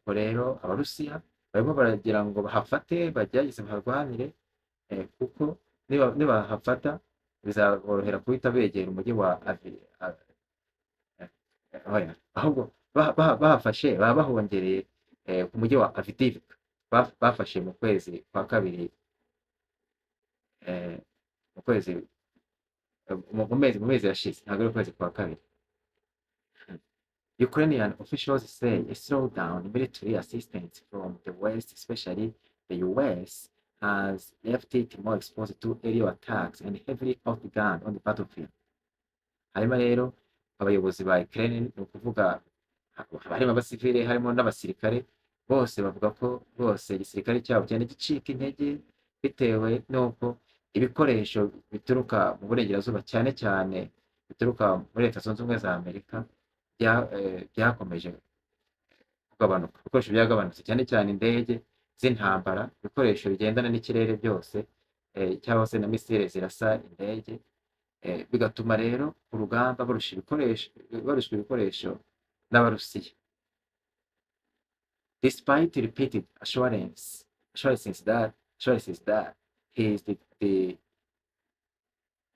ubwo rero abarusiya barimo baragira ngo bahafate bagerageze baharwanire, kuko nibahafata bizaborohera guhita begera umujyi wa oya, ahubwo bahafashe baba bahongereye ku mujyi wa Avdiivka bafashe mu kwezi kwa kabiri, eh, mu kwezi mu mezi yashize, ntabwo ari ukwezi kwa kabiri. Ukrainian officials say a slowdown in military assistance from the West, especially the US, has left it more exposed to aerial attacks and heavily outgunned on the battlefield. Hanyuma rero abayobozi ba Ukraine, ni ukuvuga harimo abasivile harimo n'abasirikare, bose bavuga ko rwose igisirikare cyabo cyane gicika intege bitewe n'uko ibikoresho bituruka mu burengerazuba cyane cyane bituruka muri Leta Zunze Ubumwe za Amerika byakomeje kugabanuka. Ibikoresho byagabanutse cyane cyane indege z'intambara, ibikoresho bigendana n'ikirere byose, cyangwa se na misile zirasa indege, bigatuma rero urugamba barushwa ibikoresho n'abarusiya. Despite repeated assurances that he is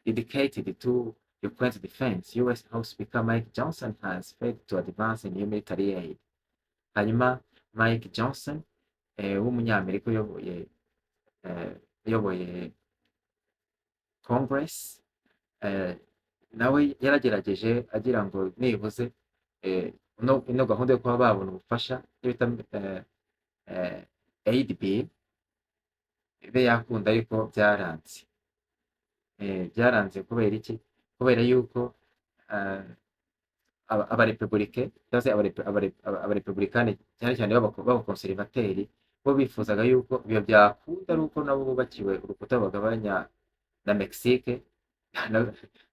dedicated to Ukraine's defense, US House Speaker Mike Johnson has failed to advance in new military aid. Hanyuma Mike Johnson, w'umunyamerika uyoboye Congress, nawe yarageregeje agira ngo nibuze ino gahunda yo kuba babona ubufasha bita aid bill ibe yakunda, ariko byaranze kubera iki? Kubera yuko abarepublike cyangwa se abarepublikani cyane cyane b'abakonservateri bo bifuzaga yuko ibyo byakunda ari uko nabo bubakiwe urukuta bagabanya na Mexique.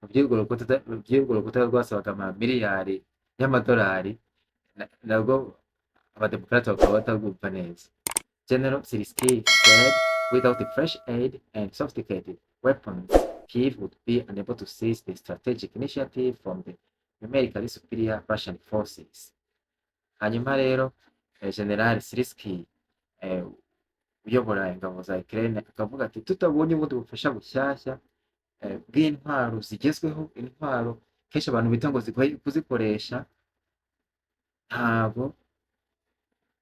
By'urwo rukuta rwasabaga amamiliyari y'amadolari, nabwo abademokarate bakaba batarwumva neza. General Syrskyi said without the fresh aid and sophisticated weapons, Kyiv would be unable to seize the strategic initiative from the numerically superior Russian forces. Hanyuma rero General Syrskyi uyobora ingabo za Ukraine akavuga ati tutabonye ubundi bufasha bushyashya bw'intwaro zigezweho, intwaro kenshi abantu bita ngo zigoye kuzikoresha, ntabwo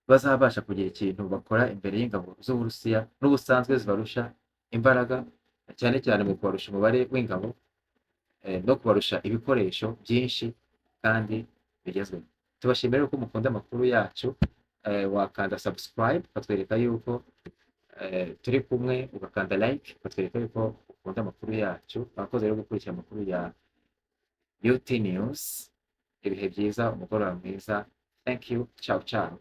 bazabasha kugira ikintu bakora imbere y'ingabo z'Uburusiya n'ubusanzwe zibarusha imbaraga, cyane cyane mu kubarusha umubare w'ingabo, no kubarusha ibikoresho byinshi kandi bigezweho. Tubashimira ko mukunda amakuru yacu, wakanda subscribe ukatwereka yuko turi kumwe, ugakanda like ukatwereka yuko ukunda amakuru yacu. Mwakoze rero gukurikira amakuru ya UT News. Ibihe byiza, umugoroba mwiza. Thank you. Ciao ciao.